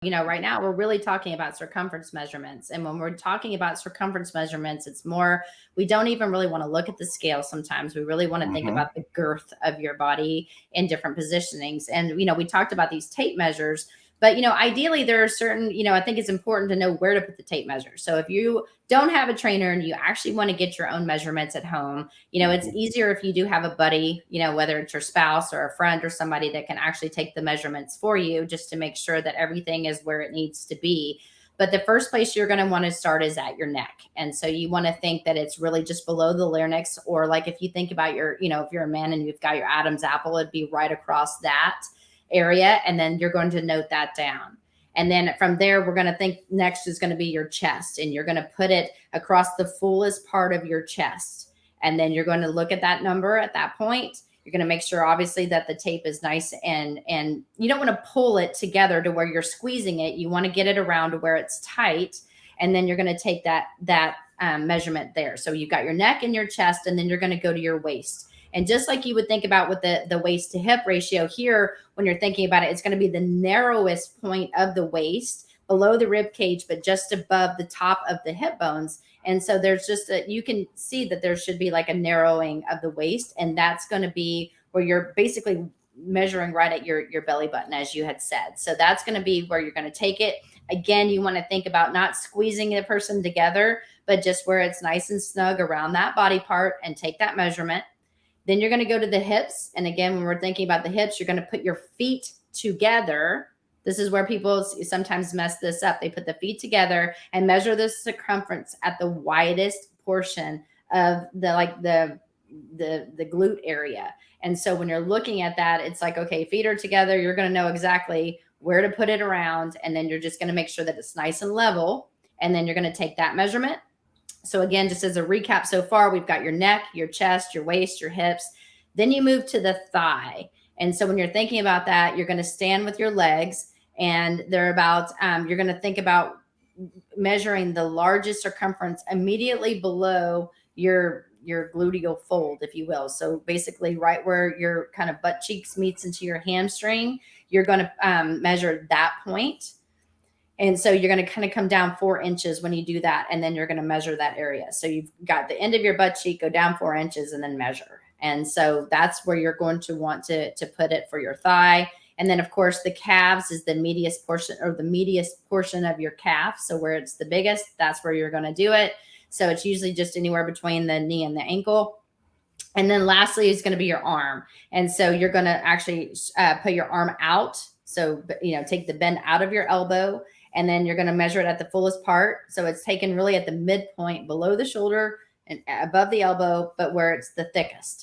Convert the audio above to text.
Right now we're really talking about circumference measurements. And when we're talking about circumference measurements, it's more, we don't even really want to look at the scale sometimes. We really want to think Mm-hmm. about the girth of your body in different positionings. And, we talked about these tape measures, but, ideally there are certain, I think it's important to know where to put the tape measure. So if you don't have a trainer and you actually want to get your own measurements at home, it's Mm-hmm. easier if you do have a buddy, whether it's your spouse or a friend or somebody that can actually take the measurements for you just to make sure that everything is where it needs to be. But the first place you're going to want to start is at your neck. And so you want to think that it's really just below the larynx, or like if you think about your, if you're a man and you've got your Adam's apple, it'd be right across that area. And then you're going to note that down. And then from there, we're going to think next is going to be your chest, and you're going to put it across the fullest part of your chest. And then you're going to look at that number at that point. You're going to make sure, obviously, that the tape is nice, and you don't want to pull it together to where you're squeezing it. You want to get it around to where it's tight, and then you're going to take that measurement there. So you've got your neck and your chest, and then you're going to go to your waist. And just like you would think about with the waist to hip ratio here, when you're thinking about it, it's going to be the narrowest point of the waist below the rib cage, but just above the top of the hip bones. And so there's just you can see that there should be like a narrowing of the waist. And that's going to be where you're basically measuring right at your belly button, as you had said. So that's going to be where you're going to take it. Again, you want to think about not squeezing the person together, but just where it's nice and snug around that body part, and take that measurement. Then you're going to go to the hips. And again, when we're thinking about the hips, you're going to put your feet together. This is where people sometimes mess this up. They put the feet together and measure the circumference at the widest portion of the glute area. And so when you're looking at that, it's like, okay, feet are together. You're going to know exactly where to put it around. And then you're just going to make sure that it's nice and level. And then you're going to take that measurement. So again, just as a recap so far, we've got your neck, your chest, your waist, your hips. Then you move to the thigh. And so when you're thinking about that, you're going to stand with your legs, and they're about, you're going to think about measuring the largest circumference immediately below your gluteal fold, if you will. So basically right where your kind of butt cheeks meets into your hamstring, you're going to measure that point. And so you're going to kind of come down 4 inches when you do that. And then you're going to measure that area. So you've got the end of your butt cheek, go down 4 inches, and then measure. And so that's where you're going to want to put it for your thigh. And then, of course, the calves is the medius portion of your calf. So where it's the biggest, that's where you're going to do it. So it's usually just anywhere between the knee and the ankle. And then lastly is going to be your arm. And so you're going to actually put your arm out. So, take the bend out of your elbow, and then you're going to measure it at the fullest part. So it's taken really at the midpoint below the shoulder and above the elbow, but where it's the thickest.